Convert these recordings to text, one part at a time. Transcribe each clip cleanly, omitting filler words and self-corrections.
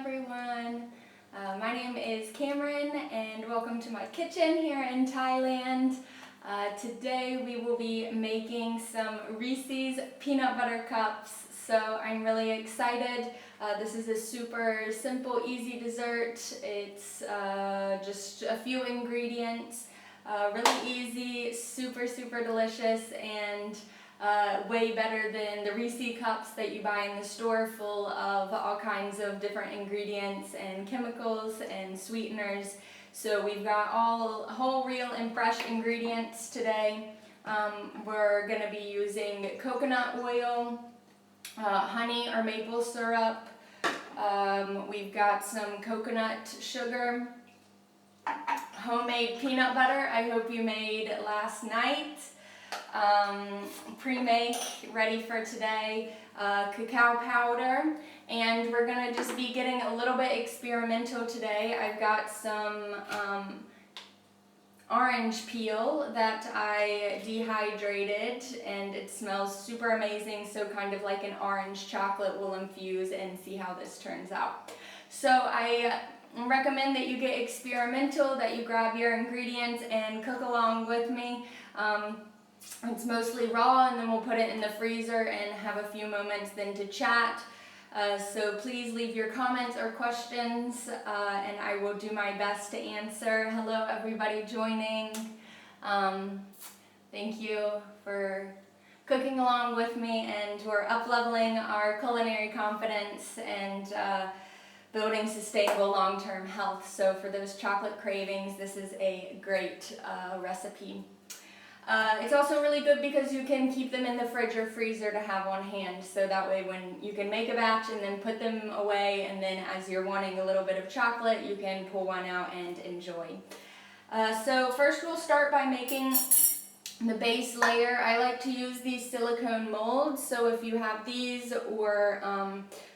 everyone. My name is Cameron and welcome to my kitchen here in Thailand. Today we will be making some Reese's peanut butter cups, so I'm really excited. This is a super simple, easy dessert. It's just a few ingredients, really easy, super delicious, and way better than the Reese cups that you buy in the store, full of all kinds of different ingredients and chemicals and sweeteners. So we've got all whole, real, and fresh ingredients today. We're going to be using coconut oil, honey or maple syrup. We've got some coconut sugar, homemade peanut butter I hope you made last night. Pre-make, ready for today, cacao powder, and we're going to just be getting a little bit experimental today. I've got some orange peel that I dehydrated, and it smells super amazing, so kind of like an orange chocolate. We'll infuse and see how this turns out. So I recommend that you get experimental, that you grab your ingredients and cook along with me. It's mostly raw, and then we'll put it in the freezer and have a few moments then to chat. So please leave your comments or questions, and I will do my best to answer. Hello everybody joining. Thank you for cooking along with me, and we're up-leveling our culinary confidence and building sustainable long-term health. So for those chocolate cravings, this is a great recipe. It's also really good because you can keep them in the fridge or freezer to have on hand, so that way when you can make a batch and then put them away, and then as you're wanting a little bit of chocolate, you can pull one out and enjoy. So first we'll start by making the base layer. I like to use these silicone molds, so if you have these or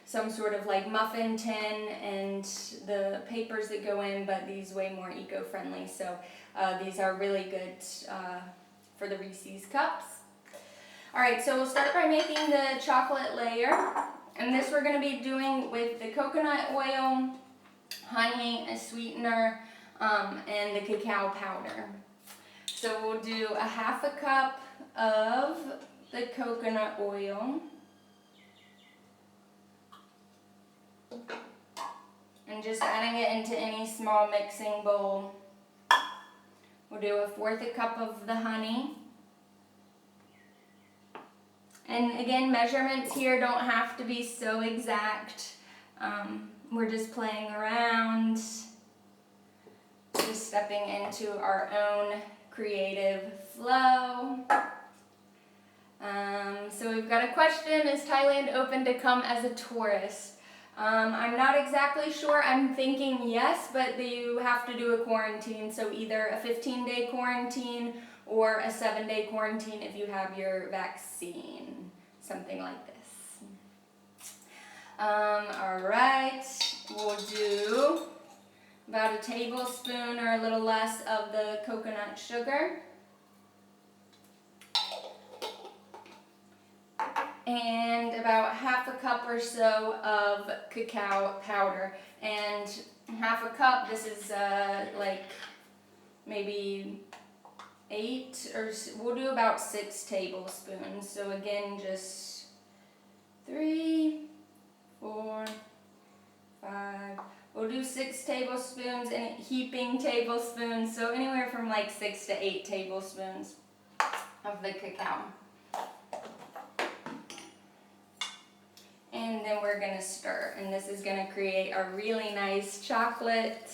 some sort of like muffin tin and the papers that go in, but these way more eco-friendly, so these are really good for the Reese's cups. Alright, so we'll start by making the chocolate layer, and this we're going to be doing with the coconut oil, honey, a sweetener, and the cacao powder. So we'll do a half a cup of the coconut oil, and just adding it into any small mixing bowl. We'll do a fourth a cup of the honey. And again, measurements here don't have to be so exact. We're just playing around, just stepping into our own creative flow. So we've got a question: is Thailand open to come as a tourist? I'm not exactly sure. I'm thinking yes, but you have to do a quarantine, so either a 15-day quarantine or a 7-day quarantine if you have your vaccine, something like this. Alright, we'll do about a tablespoon or a little less of the coconut sugar. And about half a cup or so of cacao powder. And half a cup, this is like maybe 8, or we'll do about 6 tablespoons. So again, just 3, 4, 5. We'll do 6 tablespoons and heaping tablespoons. So anywhere from like 6 to 8 tablespoons of the cacao. And then we're going to stir, and this is going to create a really nice chocolate.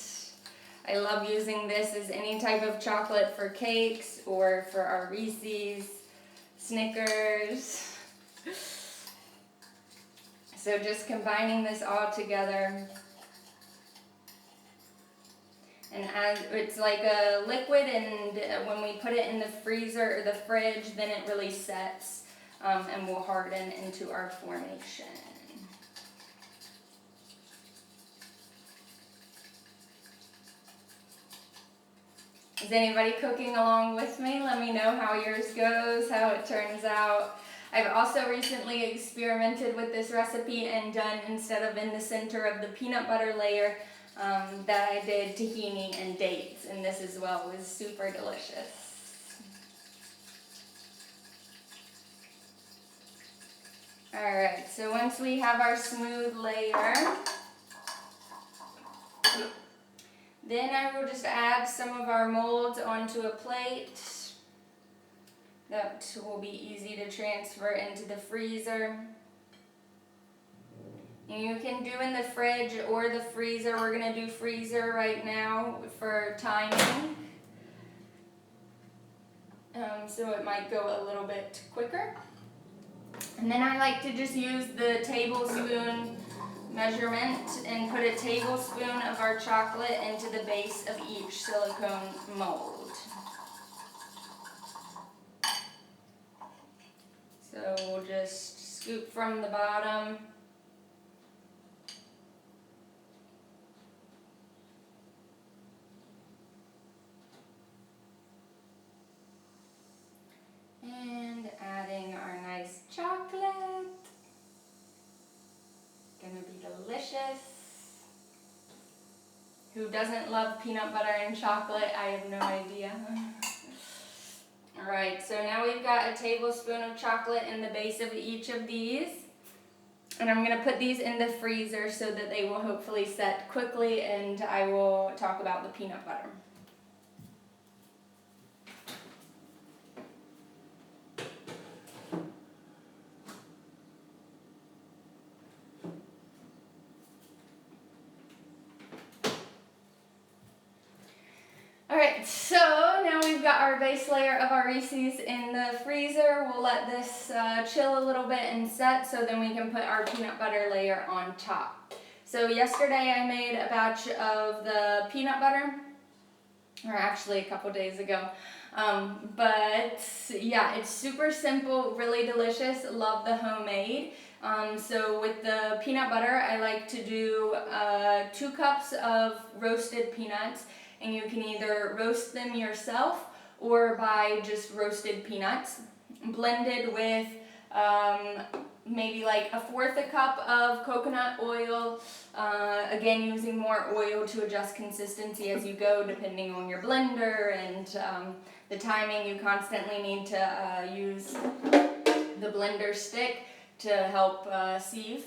I love using this as any type of chocolate for cakes or for our Reese's, Snickers. So just combining this all together. And as it's like a liquid, and when we put it in the freezer or the fridge, then it really sets and will harden into our formation. Is anybody cooking along with me? Let me know how yours goes, how it turns out. I've also recently experimented with this recipe and done, instead of in the center of the peanut butter layer, that I did tahini and dates, and this as well was super delicious. Alright, so once we have our smooth layer, then I will just add some of our molds onto a plate. That will be easy to transfer into the freezer. And you can do in the fridge or the freezer. We're going to do freezer right now for timing. So it might go a little bit quicker. And then I like to just use the tablespoon measurement and put a tablespoon of our chocolate into the base of each silicone mold. So we'll just scoop from the bottom. And adding our nice chocolate. Gonna be delicious. Who doesn't love peanut butter and chocolate? I have no idea. Alright, so now we've got a tablespoon of chocolate in the base of each of these. And I'm going to put these in the freezer so that they will hopefully set quickly, and I will talk about the peanut butter. Alright, so now we've got our base layer of our Reese's in the freezer. We'll let this chill a little bit and set, so then we can put our peanut butter layer on top. So yesterday I made a batch of the peanut butter, or actually a couple days ago. But yeah, it's super simple, really delicious. Love the homemade. So with the peanut butter, I like to do 2 cups of roasted peanuts. And you can either roast them yourself or buy just roasted peanuts, blended with maybe like 1/4 cup of coconut oil, again using more oil to adjust consistency as you go depending on your blender and the timing. You constantly need to use the blender stick to help sieve.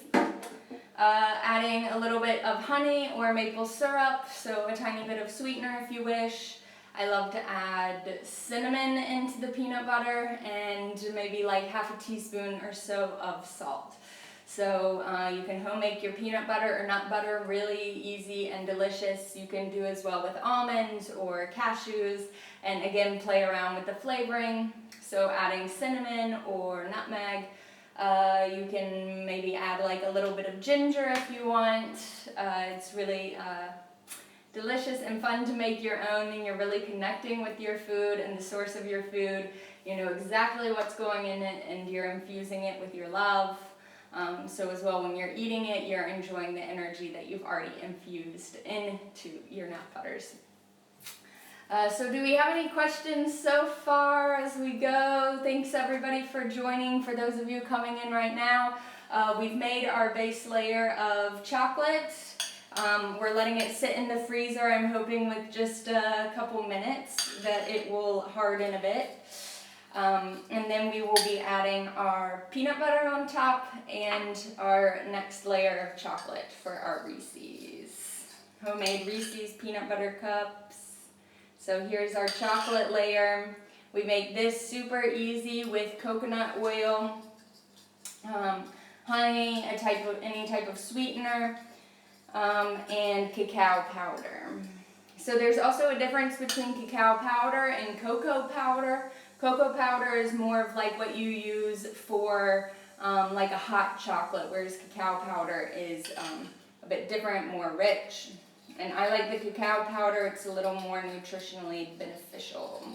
Adding a little bit of honey or maple syrup, so a tiny bit of sweetener if you wish. I love to add cinnamon into the peanut butter and maybe like 1/2 teaspoon or so of salt. So you can home make your peanut butter or nut butter really easy and delicious. You can do as well with almonds or cashews, and again play around with the flavoring. So adding cinnamon or nutmeg. You can maybe add like a little bit of ginger if you want. It's really delicious and fun to make your own, and you're really connecting with your food and the source of your food. You know exactly what's going in it, and you're infusing it with your love. So as well, when you're eating it, you're enjoying the energy that you've already infused into your nut butters. So do we have any questions so far as we go? Thanks everybody for joining. For those of you coming in right now, we've made our base layer of chocolate. We're letting it sit in the freezer. I'm hoping with just a couple minutes that it will harden a bit. And then we will be adding our peanut butter on top and our next layer of chocolate for our Reese's. Homemade Reese's peanut butter cups. So here's our chocolate layer. We make this super easy with coconut oil, honey, any type of sweetener, and cacao powder. So there's also a difference between cacao powder and cocoa powder. Cocoa powder is more of like what you use for like a hot chocolate, whereas cacao powder is a bit different, more rich. And I like the cacao powder, it's a little more nutritionally beneficial.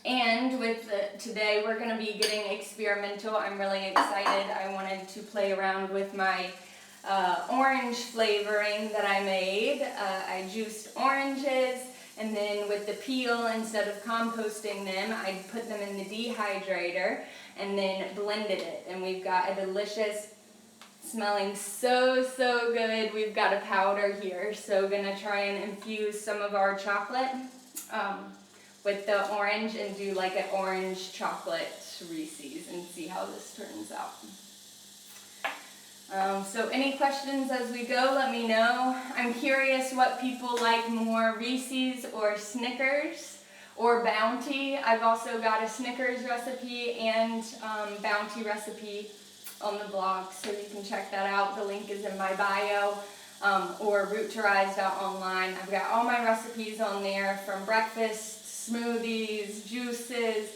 And with today we're going to be getting experimental. I'm really excited. I wanted to play around with my orange flavoring that I made. I juiced oranges And then with the peel, instead of composting them, I put them in the dehydrator and then blended it. And we've got a delicious, smelling so good. We've got a powder here. So gonna try and infuse some of our chocolate with the orange and do like an orange chocolate Reese's and see how this turns out. So any questions as we go, let me know. I'm curious what people like more, Reese's or Snickers or Bounty. I've also got a Snickers recipe and Bounty recipe on the blog, so you can check that out. The link is in my bio, or roottorise.online. I've got all my recipes on there, from breakfast, smoothies, juices,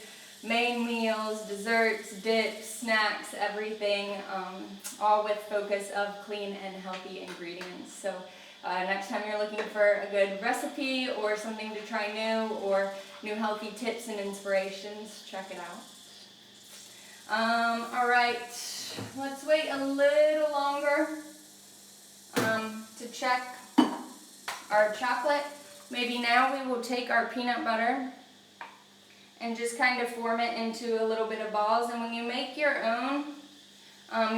main meals, desserts, dips, snacks, everything, all with focus of clean and healthy ingredients. So next time you're looking for a good recipe or something to try new, or new healthy tips and inspirations, check it out. All right, let's wait a little longer to check our chocolate. Maybe now we will take our peanut butter and just kind of form it into a little bit of balls. And when you make your own,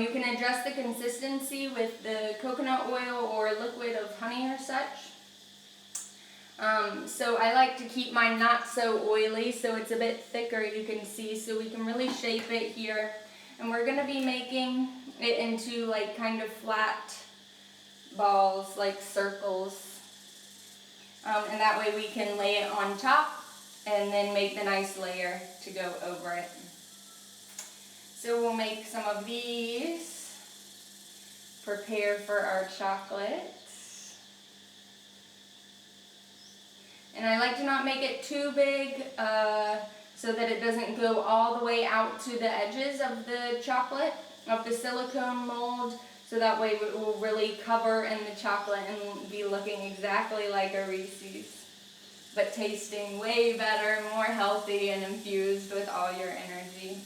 you can adjust the consistency with the coconut oil or liquid of honey or such. So I like to keep mine not so oily, so it's a bit thicker, you can see, so we can really shape it here. And we're gonna be making it into like kind of flat balls, like circles. And that way we can lay it on top and then make the nice layer to go over it. So we'll make some of these, prepare for our chocolate. And I like to not make it too big so that it doesn't go all the way out to the edges of the chocolate, of the silicone mold, so that way it will really cover in the chocolate and be looking exactly like a Reese's, but tasting way better, more healthy, and infused with all your energy.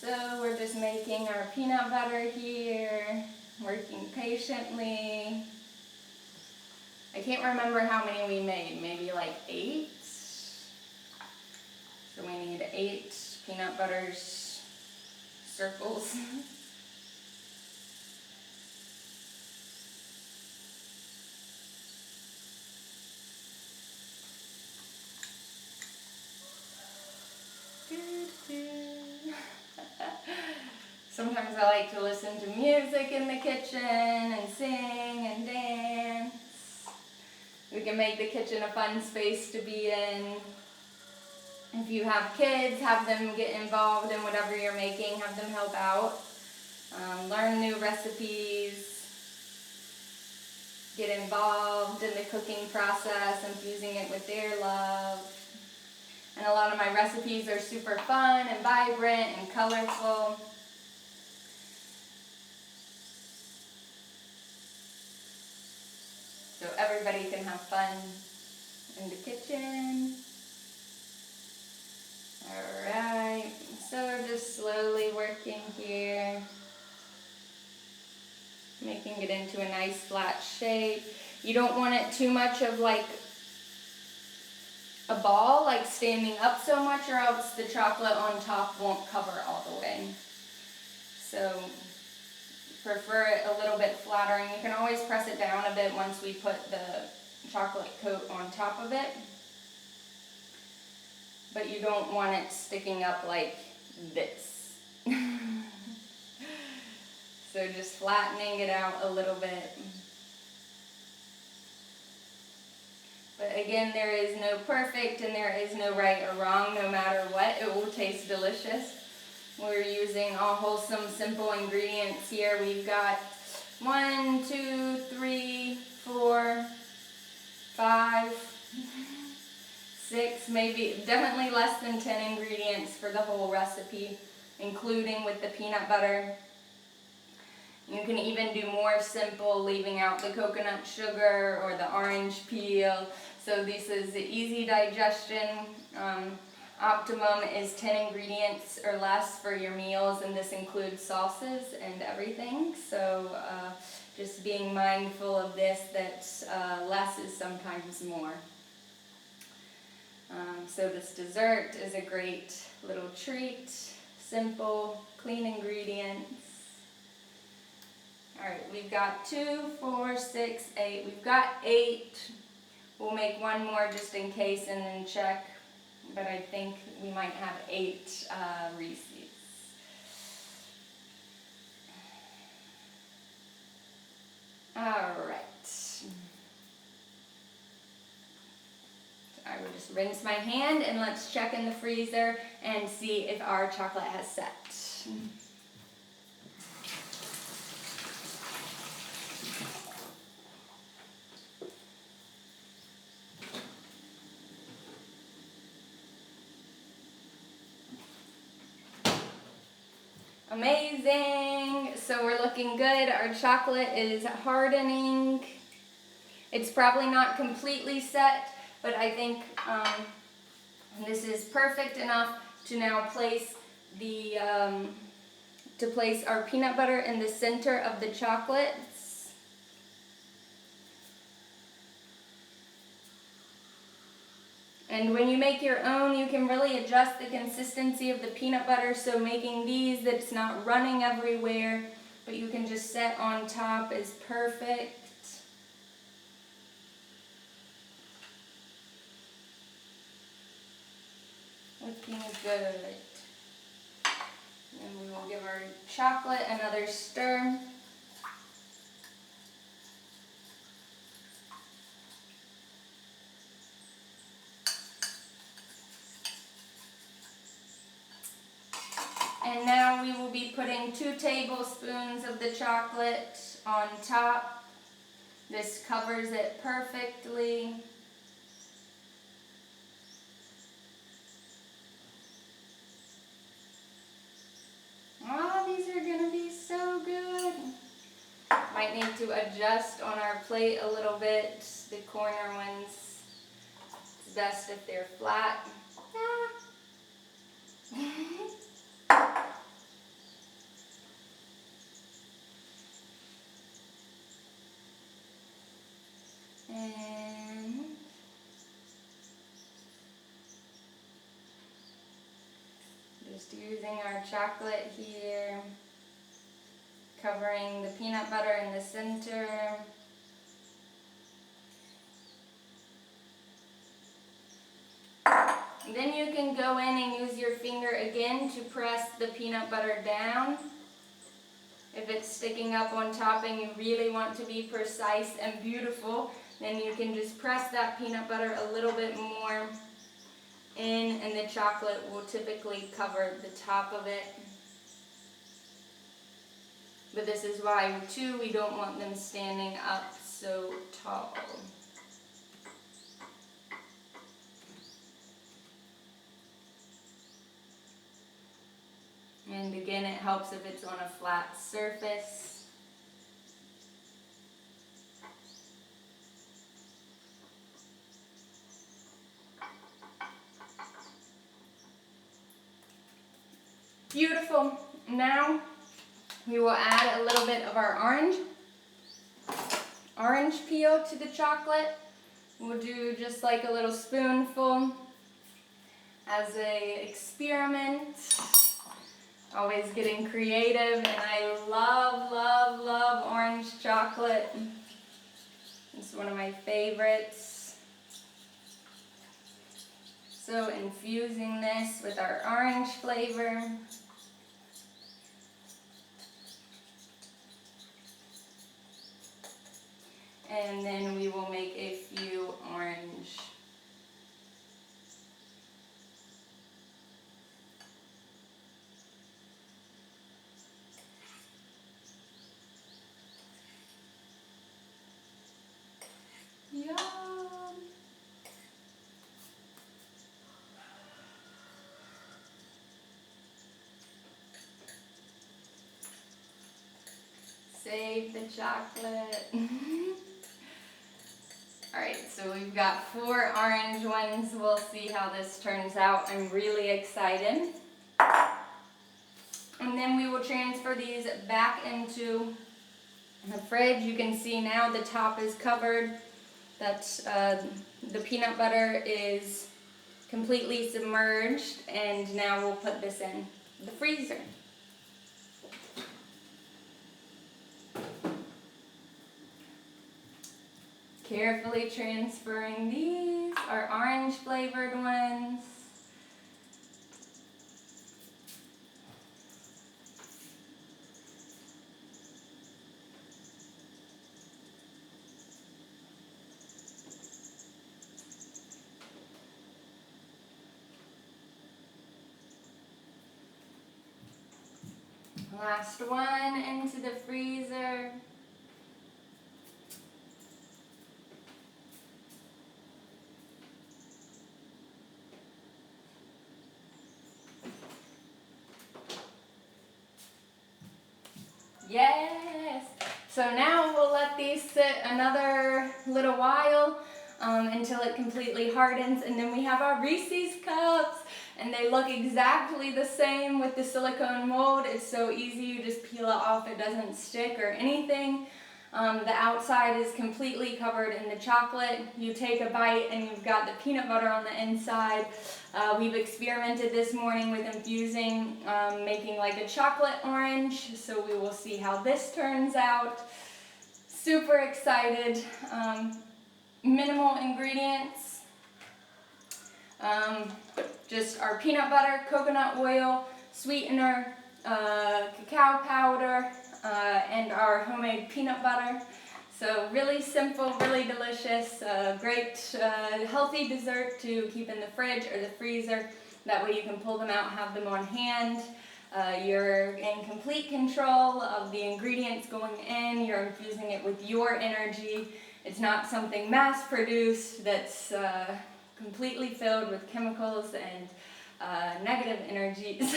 So we're just making our peanut butter here, working patiently. I can't remember how many we made, maybe like 8. So we need 8 peanut butters, circles. Sometimes I like to listen to music in the kitchen and sing and dance. We can make the kitchen a fun space to be in. If you have kids, have them get involved in whatever you're making, have them help out. Learn new recipes, get involved in the cooking process, infusing it with their love. And a lot of my recipes are super fun and vibrant and colorful. So everybody can have fun in the kitchen. Alright, so we're just slowly working here, making it into a nice flat shape. You don't want it too much of like a ball, like standing up so much, or else the chocolate on top won't cover all the way. So prefer it a little bit flatter, and you can always press it down a bit once we put the chocolate coat on top of it. But you don't want it sticking up like this. So just flattening it out a little bit. But again, there is no perfect and there is no right or wrong. No matter what, it will taste delicious. We're using all wholesome, simple ingredients here. We've got 1, 2, 3, 4, 5, 6, maybe, definitely less than 10 ingredients for the whole recipe, including with the peanut butter. You can even do more simple, leaving out the coconut sugar or the orange peel. So this is easy digestion. Optimum is 10 ingredients or less for your meals, and this includes sauces and everything. So just being mindful of this, that less is sometimes more. So this dessert is a great little treat. Simple, clean ingredients. Alright, we've got 2, 4, 6, 8. We've got 8. We'll make one more just in case and then check. But I think we might have 8 Reese's. Alright. I will just rinse my hand and let's check in the freezer and see if our chocolate has set. Amazing! So we're looking good. Our chocolate is hardening. It's probably not completely set, but I think this is perfect enough to now place place our peanut butter in the center of the chocolates. And when you make your own, you can really adjust the consistency of the peanut butter, so making these that it's not running everywhere, but you can just set on top is perfect. Looking good. And we will give our chocolate another stir. And now we will be putting 2 tablespoons of the chocolate on top. This covers it perfectly. Oh, these are gonna be so good. Might need to adjust on our plate a little bit. The corner ones, it's best if they're flat. And just using our chocolate here, covering the peanut butter in the center. And then you can go in and use your finger again to press the peanut butter down. If it's sticking up on top and you really want to be precise and beautiful, then you can just press that peanut butter a little bit more in, and the chocolate will typically cover the top of it. But this is why, too, we don't want them standing up so tall. And again, it helps if it's on a flat surface. Beautiful. Now we will add a little bit of our orange peel to the chocolate. We'll do just like a little spoonful as an experiment. Always getting creative, and I love, love, love orange chocolate. It's one of my favorites. So infusing this with our orange flavor. And then we will make a few orange. Yum! Save the chocolate. Alright, right, so we've got 4 orange ones. We'll see how this turns out. I'm really excited. And then we will transfer these back into the fridge. You can see now the top is covered. That's the peanut butter is completely submerged, and now we'll put this in the freezer. Carefully transferring these, our orange flavored ones. Last one into the freezer. Yes! So now we'll let these sit another little while until it completely hardens, and then we have our Reese's cups, and they look exactly the same with the silicone mold. It's so easy, you just peel it off, it doesn't stick or anything. The outside is completely covered in the chocolate. You take a bite and you've got the peanut butter on the inside. We've experimented this morning with infusing, making like a chocolate orange, so we will see how this turns out. Super excited. Minimal ingredients. Just our peanut butter, coconut oil, sweetener, cacao powder, and our homemade peanut butter. So really simple, really delicious, great healthy dessert to keep in the fridge or the freezer. That way you can pull them out, have them on hand. You're in complete control of the ingredients going in. You're infusing it with your energy. It's not something mass produced that's completely filled with chemicals and negative energies.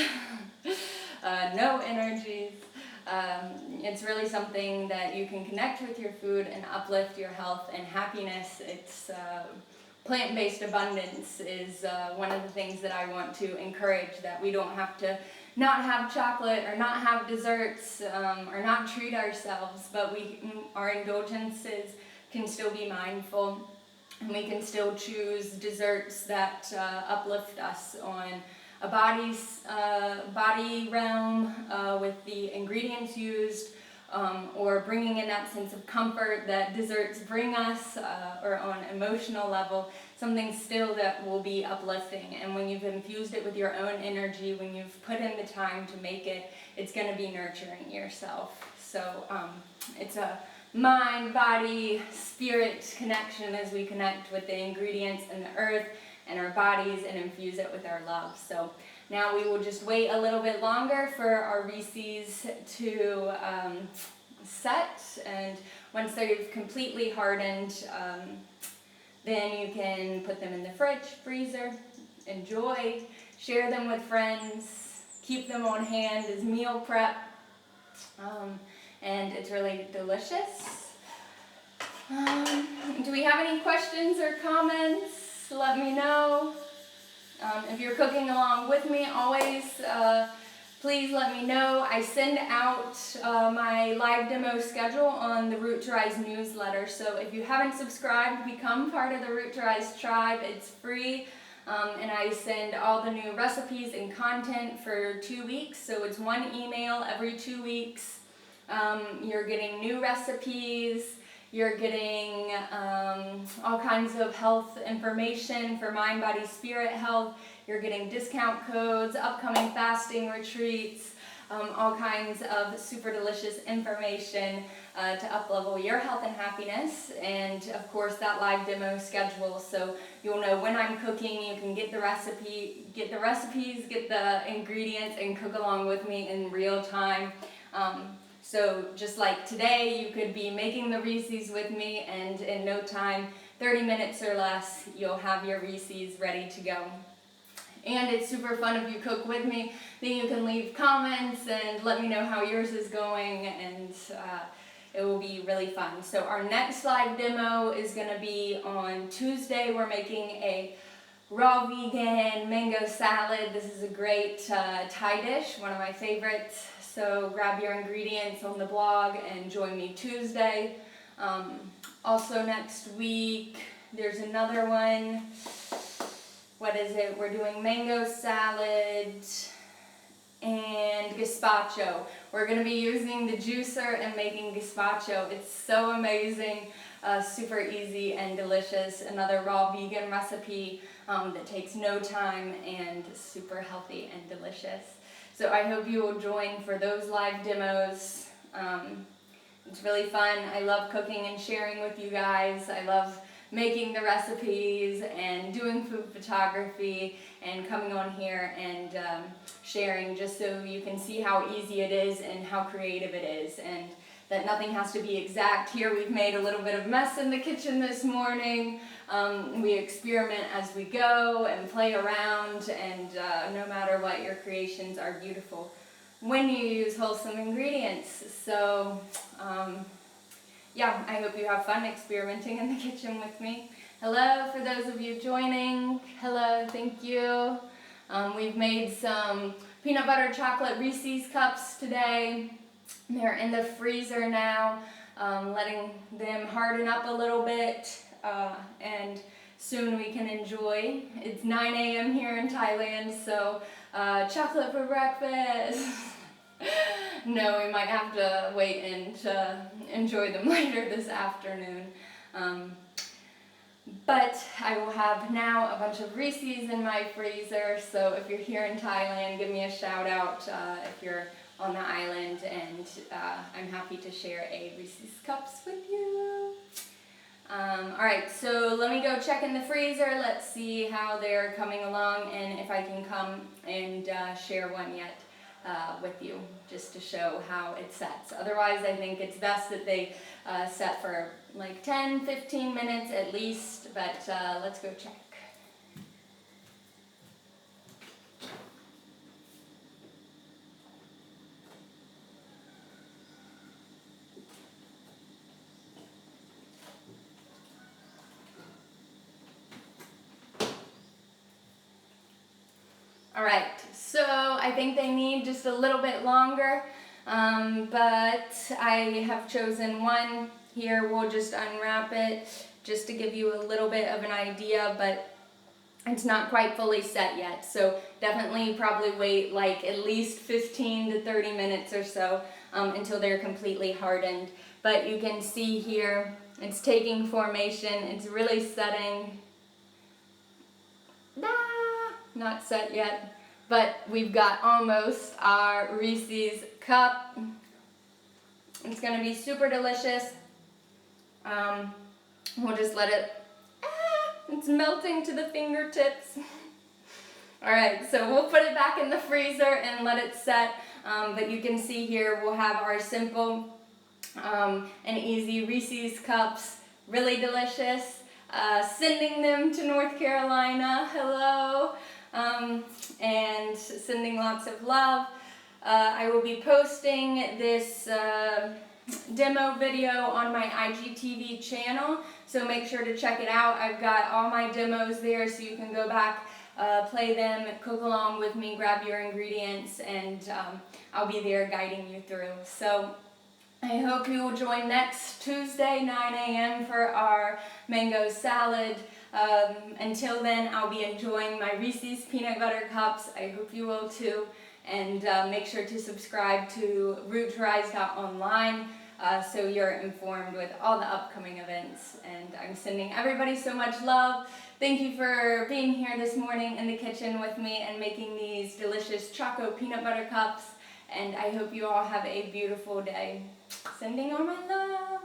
No energies. It's really something that you can connect with your food and uplift your health and happiness. It's plant-based abundance is one of the things that I want to encourage, that we don't have to not have chocolate or not have desserts or not treat ourselves, but our indulgences can still be mindful, and we can still choose desserts that uplift us on a body realm with the ingredients used, or bringing in that sense of comfort that desserts bring us, or on an emotional level, something still that will be uplifting. And when you've infused it with your own energy, when you've put in the time to make it, it's going to be nurturing yourself. So it's a mind, body, spirit connection as we connect with the ingredients and the earth and our bodies and infuse it with our love. So now we will just wait a little bit longer for our Reese's to set, and once they've completely hardened, then you can put them in the fridge, freezer, enjoy, share them with friends, keep them on hand as meal prep, and it's really delicious. Do we have any questions or comments? Let me know. If you're cooking along with me, always please let me know. I send out my live demo schedule on the Root to Rise newsletter. So if you haven't subscribed, become part of the Root to Rise tribe. It's free. And I send all the new recipes and content for 2 weeks. So it's one email every 2 weeks. You're getting new recipes. You're getting all kinds of health information for mind, body, spirit health. You're getting discount codes, upcoming fasting retreats, all kinds of super delicious information to uplevel your health and happiness. And of course that live demo schedule, so you'll know when I'm cooking. You can get the recipes, get the ingredients, and cook along with me in real time. So just like today, you could be making the Reese's with me, and in no time, 30 minutes or less, you'll have your Reese's ready to go. And it's super fun if you cook with me. Then you can leave comments and let me know how yours is going, and it will be really fun. So our next live demo is going to be on Tuesday. We're making a raw vegan mango salad. This is a great Thai dish, one of my favorites. So grab your ingredients on the blog and join me Tuesday. Also next week, there's another one. What is it? We're doing mango salad and gazpacho. We're going to be using the juicer and making gazpacho. It's so amazing, super easy and delicious. Another raw vegan recipe that takes no time and super healthy and delicious. So I hope you will join for those live demos. It's really fun. I love cooking and sharing with you guys. I love making the recipes and doing food photography and coming on here and sharing, just so you can see how easy it is and how creative it is, and that nothing has to be exact. Here we've made a little bit of mess in the kitchen this morning. We experiment as we go and play around, and no matter what, your creations are beautiful when you use wholesome ingredients. So yeah, I hope you have fun experimenting in the kitchen with me. Hello, for those of you joining. Hello, thank you. We've made some peanut butter chocolate Reese's cups today. They're in the freezer now, letting them harden up a little bit, and soon we can enjoy. It's 9 a.m. here in Thailand, so chocolate for breakfast. No, we might have to wait and enjoy them later this afternoon. But I will have now a bunch of Reese's in my freezer, so if you're here in Thailand, give me a shout out if you're on the island, and I'm happy to share a Reese's Cups with you. Alright, so let me go check in the freezer. Let's see how they're coming along and if I can come and share one yet with you, just to show how it sets. Otherwise, I think it's best that they set for like 10-15 minutes at least, but let's go check. Alright, so I think they need just a little bit longer, but I have chosen one. Here we'll just unwrap it just to give you a little bit of an idea, but it's not quite fully set yet, so definitely probably wait like at least 15 to 30 minutes or so until they're completely hardened. But you can see here it's taking formation, it's really setting. Not set yet, but we've got almost our Reese's cup. It's going to be super delicious. We'll just let it, it's melting to the fingertips. Alright, so we'll put it back in the freezer and let it set, but you can see here we'll have our simple and easy Reese's cups, really delicious. Sending them to North Carolina, hello, and sending lots of love. I will be posting this demo video on my IGTV channel, so make sure to check it out. I've got all my demos there, so you can go back, play them, cook along with me, grab your ingredients, and I'll be there guiding you through. So I hope you will join next Tuesday, 9 a.m. for our mango salad. Until then, I'll be enjoying my Reese's peanut butter cups. I hope you will too. And make sure to subscribe to roottorise.online so you're informed with all the upcoming events. And I'm sending everybody so much love. Thank you for being here this morning in the kitchen with me and making these delicious choco peanut butter cups. And I hope you all have a beautiful day. Sending all my love.